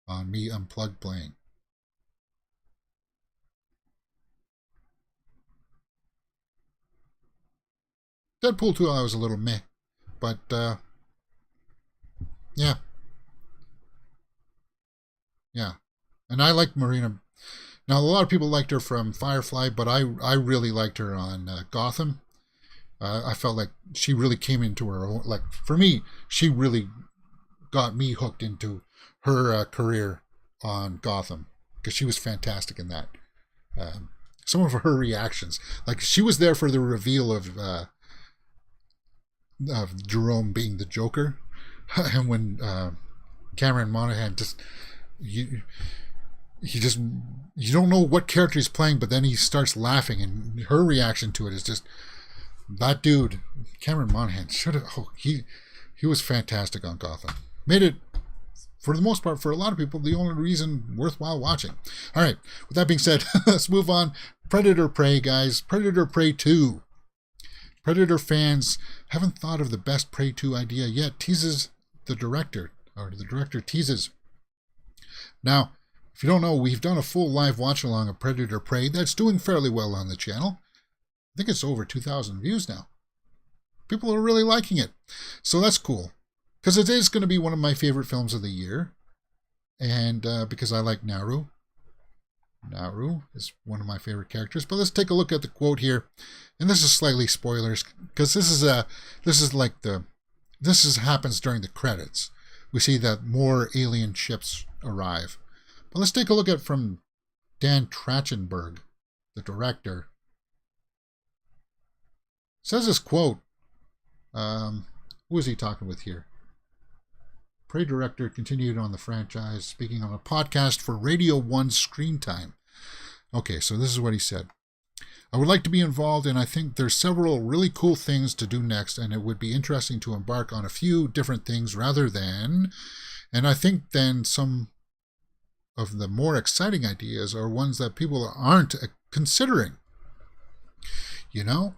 on Me Unplugged playing. Deadpool 2 I was a little meh. But, yeah. Yeah. And I like Marina. Now, a lot of people liked her from Firefly, but I really liked her on Gotham. I felt like she really came into her own. Like, for me, she really got me hooked into her career on Gotham, because she was fantastic in that. Some of her reactions, like she was there for the reveal of Jerome being the Joker, and when Cameron Monaghan just you don't know what character he's playing, but then he starts laughing, and her reaction to it is just, that dude, Cameron Monaghan, he was fantastic on Gotham. Made it, for the most part, for a lot of people, the only reason worthwhile watching. All right, with that being said, let's move on. Predator Prey, guys. Predator Prey 2. Predator fans haven't thought of the best Prey 2 idea yet, teases the director, or the director teases. Now, if you don't know, we've done a full live watch-along of Predator Prey that's doing fairly well on the channel. I think it's over 2,000 views now. People are really liking it. So that's cool, because it is going to be one of my favorite films of the year. And because I like Naru. Naru is one of my favorite characters. But let's take a look at the quote here. And this is slightly spoilers, because this happens during the credits. We see that more alien ships arrive. But let's take a look at from Dan Trachtenberg, the director. It says this quote. Who is he talking with here? Prey director continued on the franchise, speaking on a podcast for Radio 1 Screen Time. Okay, so this is what he said. I would like to be involved, and I think there's several really cool things to do next, and it would be interesting to embark on a few different things rather than, and I think then some of the more exciting ideas are ones that people aren't considering. You know?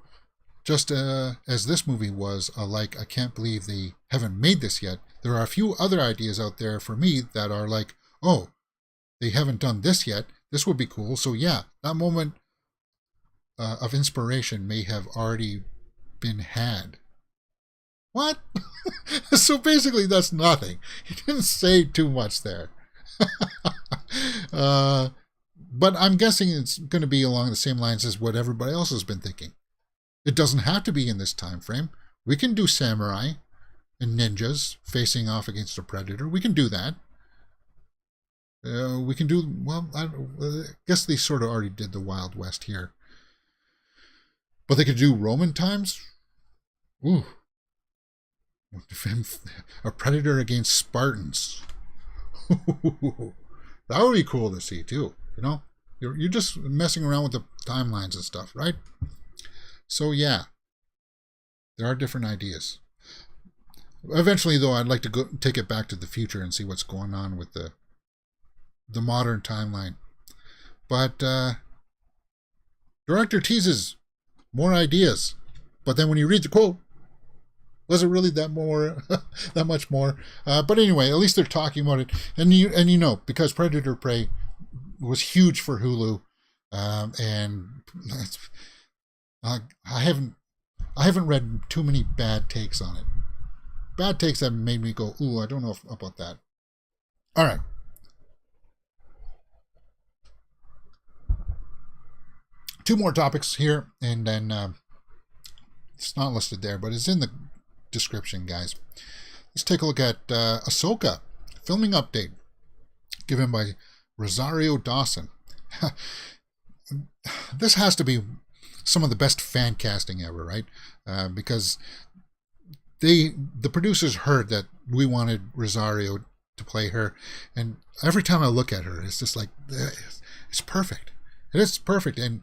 Just as this movie was like, I can't believe they haven't made this yet, there are a few other ideas out there for me that are like, oh, they haven't done this yet, this would be cool. So yeah, that moment of inspiration may have already been had. What? So basically that's nothing. He didn't say too much there. But I'm guessing it's going to be along the same lines as what everybody else has been thinking. It doesn't have to be in this time frame. We can do samurai and ninjas facing off against a predator. We can do that. We can do, well, I guess they sort of already did the Wild West here. But they could do Roman times? Ooh. A predator against Spartans. That would be cool to see too. You know, you're just messing around with the timelines and stuff, right? So yeah, there are different ideas. Eventually, though, I'd like to go take it back to the future and see what's going on with the modern timeline. But director teases more ideas, but then when you read the quote, was it really that much more? But anyway, at least they're talking about it, and you know, because Predator Prey was huge for Hulu, and I haven't read too many bad takes on it. Bad takes that made me go, ooh, I don't know about that. All right. Two more topics here, and then it's not listed there, but it's in the description, guys. Let's take a look at Ashoka filming update given by Rosario Dawson. This has to be some of the best fan casting ever, right? Because the producers heard that we wanted Rosario to play her, and every time I look at her, it's just like, it's perfect. It is perfect, and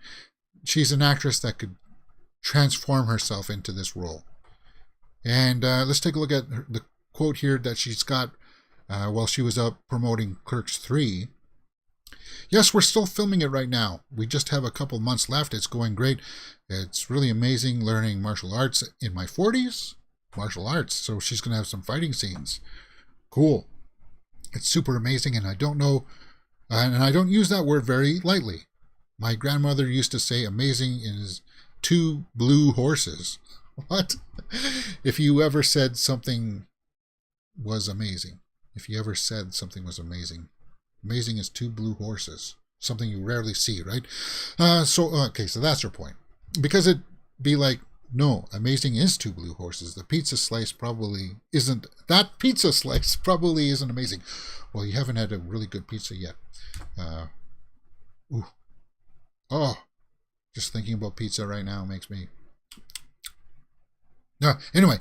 she's an actress that could transform herself into this role. And let's take a look at the quote here that she's got while she was up promoting Clerks 3. Yes, we're still filming it right now. We just have a couple months left. It's going great. It's really amazing learning martial arts in my 40s. Martial arts. So she's going to have some fighting scenes. Cool. It's super amazing, and I don't know, and I don't use that word very lightly. My grandmother used to say amazing is 2 blue horses. What? If you ever said something was amazing. If you ever said something was amazing. Amazing is two blue horses. Something you rarely see, right? So that's her point. Because it'd be like, no, amazing is two blue horses. The pizza slice probably isn't. That pizza slice probably isn't amazing. Well, you haven't had a really good pizza yet. Ooh. Oh, just thinking about pizza right now makes me. Anyway,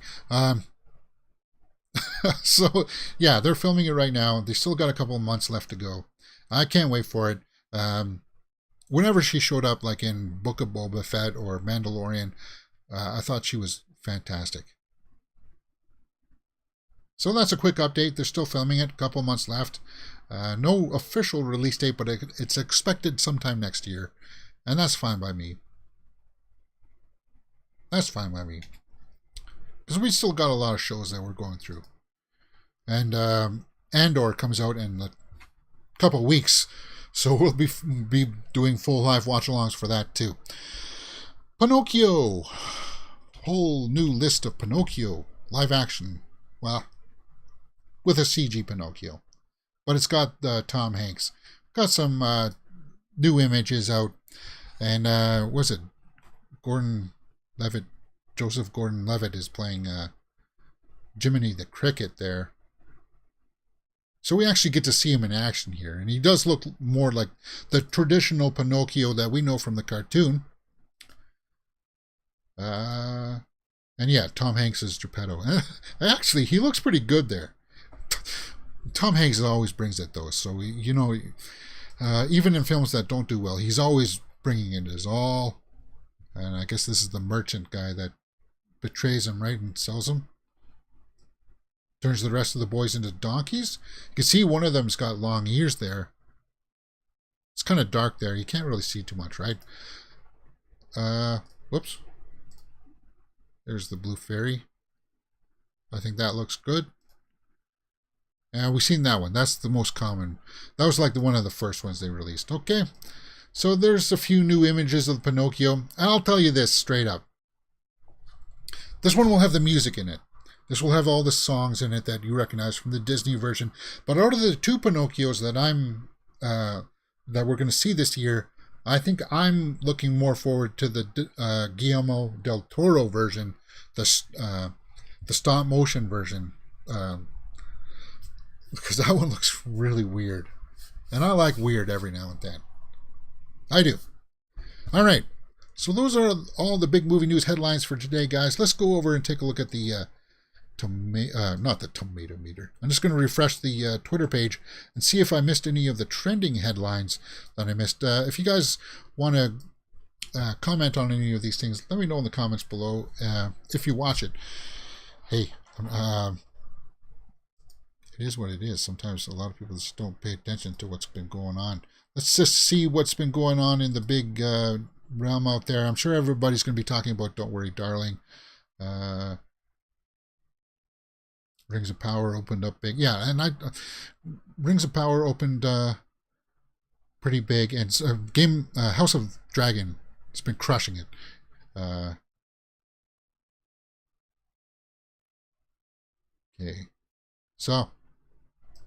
so yeah, they're filming it right now. They still got a couple of months left to go. I can't wait for it. Whenever she showed up, like in Book of Boba Fett or Mandalorian, I thought she was fantastic. So that's a quick update. They're still filming it. A couple months left. No official release date, but it's expected sometime next year. And that's fine by me. That's fine by me. Because we still got a lot of shows that we're going through. And Andor comes out in a couple weeks. So we'll be doing full live watch-alongs for that too. Pinocchio. Whole new list of Pinocchio. Live action. Well, with a CG Pinocchio. But it's got Tom Hanks. Got some new images out. And was it Gordon Levitt? Joseph Gordon-Levitt is playing Jiminy the Cricket there. So we actually get to see him in action here. And he does look more like the traditional Pinocchio that we know from the cartoon. And yeah, Tom Hanks is Geppetto. Actually, he looks pretty good there. Tom Hanks always brings it though. So, even in films that don't do well, he's always bringing it his all. And I guess this is the merchant guy that betrays him, right, and sells him. Turns the rest of the boys into donkeys. You can see one of them's got long ears there. It's kind of dark there. You can't really see too much, right? Whoops. There's the blue fairy. I think that looks good. And we've seen that one. That's the most common. That was like one of the first ones they released. Okay. So there's a few new images of Pinocchio. And I'll tell you this straight up. This one will have the music in it. This will have all the songs in it that you recognize from the Disney version. But out of the two Pinocchios that that we're going to see this year, I think I'm looking more forward to the Guillermo del Toro version, the stop motion version, because that one looks really weird, and I like weird every now and then. I do. All right, so those are all the big movie news headlines for today, guys. Let's go over and take a look at the not the tomato meter. I'm just going to refresh the Twitter page and see if I missed any of the trending headlines that I missed. If you guys want to comment on any of these things, let me know in the comments below. If you watch it, hey, it is what it is. Sometimes a lot of people just don't pay attention to what's been going on. Let's just see what's been going on in the big realm out there. I'm sure everybody's going to be talking about Don't Worry, Darling. Rings of Power opened up big. Yeah, and Rings of Power opened pretty big. And House of Dragon, it's been crushing it. Okay. So,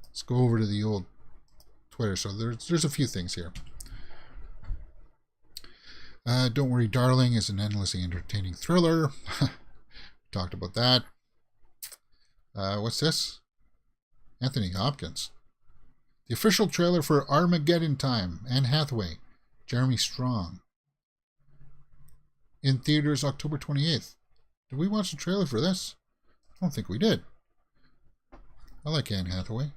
let's go over to the old Twitter. So there's a few things here. Don't Worry, Darling is an endlessly entertaining thriller. Talked about that. What's this? Anthony Hopkins. The official trailer for Armageddon Time. Anne Hathaway. Jeremy Strong. In theaters October 28th. Did we watch the trailer for this? I don't think we did. I like Anne Hathaway.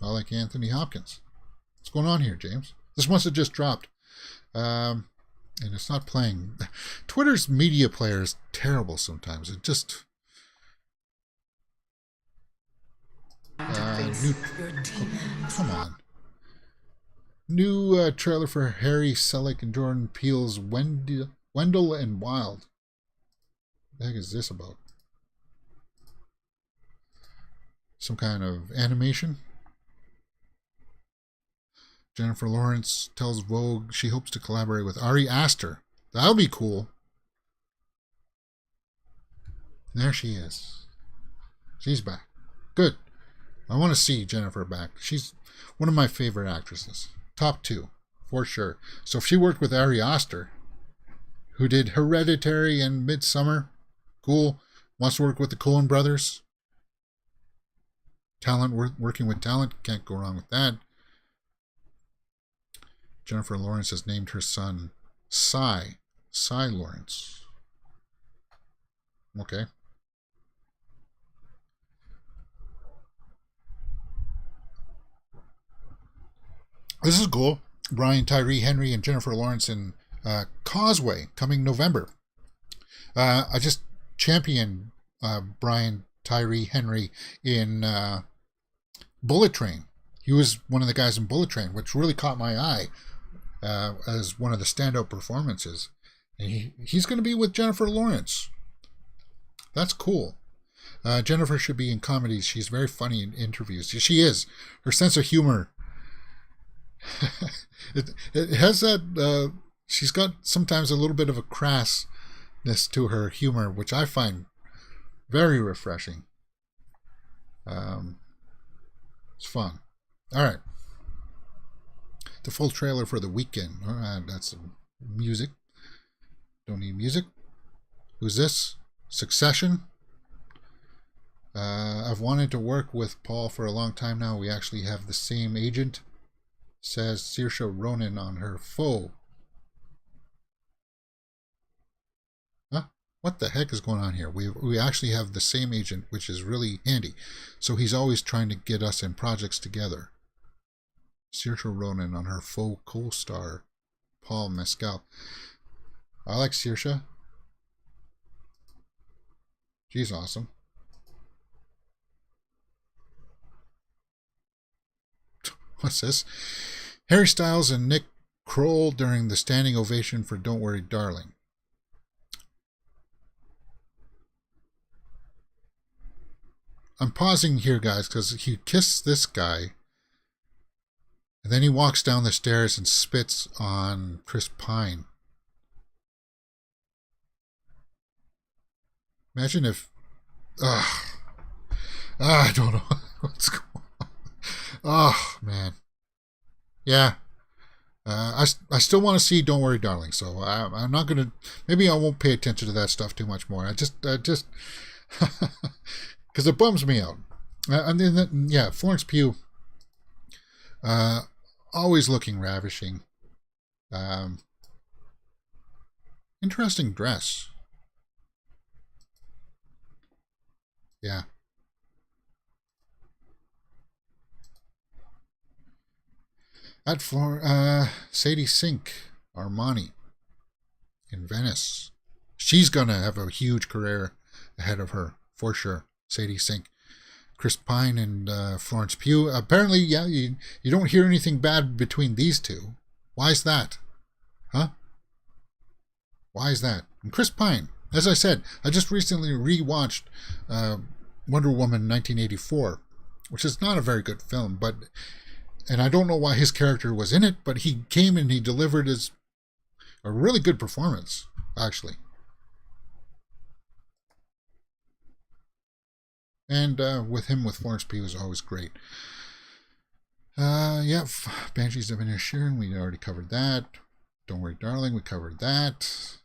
I like Anthony Hopkins. What's going on here, James? This must have just dropped. And it's not playing. Twitter's media player is terrible sometimes. It just... come on. New trailer for Harry Selick and Jordan Peele's Wendell and Wild. What the heck is this about? Some kind of animation? Jennifer Lawrence tells Vogue she hopes to collaborate with Ari Aster. That'll be cool. There she is. She's back. Good. I want to see Jennifer back. She's one of my favorite actresses. Top two, for sure. So if she worked with Ari Aster, who did Hereditary and Midsummer, cool. Wants to work with the Colin brothers. Talent, working with talent. Can't go wrong with that. Jennifer Lawrence has named her son Cy Lawrence. Okay. This is cool. Brian Tyree Henry and Jennifer Lawrence in Causeway coming November. I just championed Brian Tyree Henry in Bullet Train. He was one of the guys in Bullet Train, which really caught my eye as one of the standout performances. And he's going to be with Jennifer Lawrence. That's cool. Jennifer should be in comedies. She's very funny in interviews. She is. Her sense of humor. it has that. She's got sometimes a little bit of a crassness to her humor, which I find very refreshing. It's fun. All right. The full trailer for The Weekend. All right, that's music. Don't need music. Who's this? Succession. I've wanted to work with Paul for a long time now. We actually have the same agent, says Saoirse Ronan on her faux. Huh? What the heck is going on here? We actually have the same agent, which is really handy. So he's always trying to get us in projects together. Saoirse Ronan on her faux co-star, Paul Mescal. I like Saoirse. She's awesome. What's this? Harry Styles and Nick Kroll during the standing ovation for Don't Worry Darling. I'm pausing here, guys, because he kissed this guy, and then he walks down the stairs and spits on Chris Pine. Imagine if... I don't know what's going on. Oh, man. Yeah. I still want to see Don't Worry Darling, so I'm not going to... Maybe I won't pay attention to that stuff too much more. I just... Because it bums me out. And then, yeah, Florence Pugh, always looking ravishing. Interesting dress. Yeah. At Sadie Sink, Armani, in Venice. She's going to have a huge career ahead of her, for sure. Sadie Sink. Chris Pine and Florence Pugh. Apparently, yeah, you don't hear anything bad between these two. Why is that? Huh? Why is that? And Chris Pine, as I said, I just recently rewatched Wonder Woman 1984, which is not a very good film, but... And I don't know why his character was in it, but he came and he delivered a really good performance, actually. And with Florence Pugh was always great. Yeah, Banshees of Inisherin, we already covered that. Don't Worry Darling, we covered that.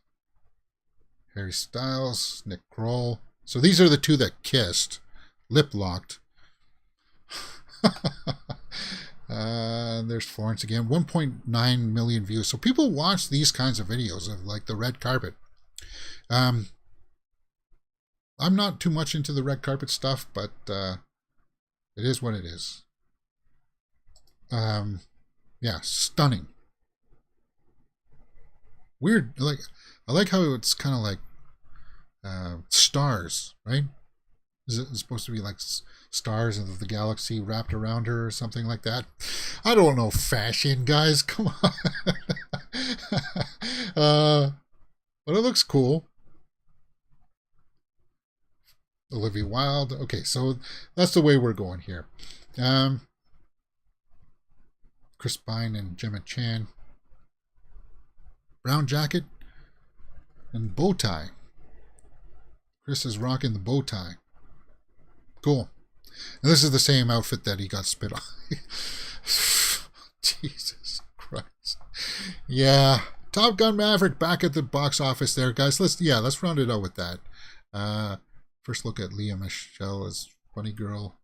Harry Styles, Nick Kroll. So these are the two that kissed, lip-locked. There's Florence again. 1.9 million views. So people watch these kinds of videos of like the red carpet. I'm not too much into the red carpet stuff, but it is what it is. Yeah, stunning. Weird. I like how it's kind of like stars, right? Is it supposed to be like stars of the galaxy wrapped around her or something like that? I don't know fashion, guys. Come on. But it looks cool. Olivia Wilde. Okay, so that's the way we're going here. Chris Pine and Gemma Chan. Brown jacket and bow tie. Chris is rocking the bow tie. Cool. And this is the same outfit that he got spit on. Jesus Christ. Yeah. Top Gun Maverick back at the box office there, guys. Let's round it out with that. First look at Leah Michelle as Funny Girl.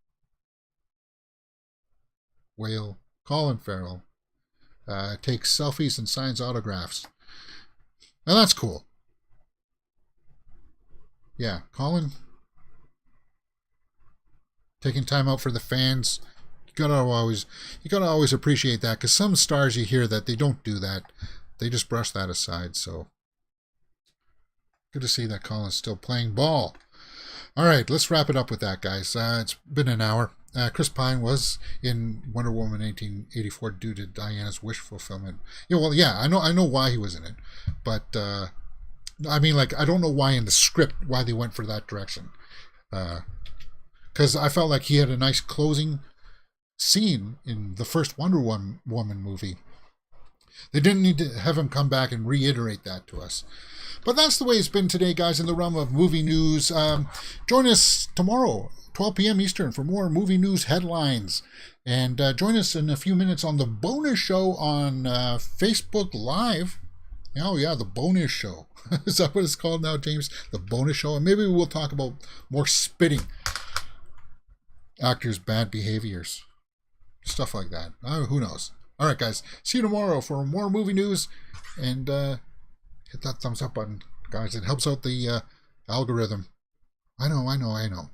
Whale. Colin Farrell. Takes selfies and signs autographs. And that's cool. Yeah, Colin taking time out for the fans. You gotta always appreciate that, because some stars you hear that they don't do that. They just brush that aside. So good to see that Colin's still playing ball. All right, let's wrap it up with that, guys. It's been an hour. Chris Pine was in Wonder Woman 1884 due to Diana's wish fulfillment. Yeah, well, yeah, I know why he was in it, but I mean, like, I don't know why in the script why they went for that direction. Because I felt like he had a nice closing scene in the first Wonder Woman movie. They didn't need to have him come back and reiterate that to us. But that's the way it's been today, guys, in the realm of movie news. Join us tomorrow, 12 p.m. Eastern, for more movie news headlines. And join us in a few minutes on the bonus show on Facebook Live. Oh, yeah, the bonus show. Is that what it's called now, James? The bonus show? And maybe we'll talk about more spitting. Actors' bad behaviors. Stuff like that. Who knows? All right, guys. See you tomorrow for more movie news. And hit that thumbs up button, guys. It helps out the algorithm. I know.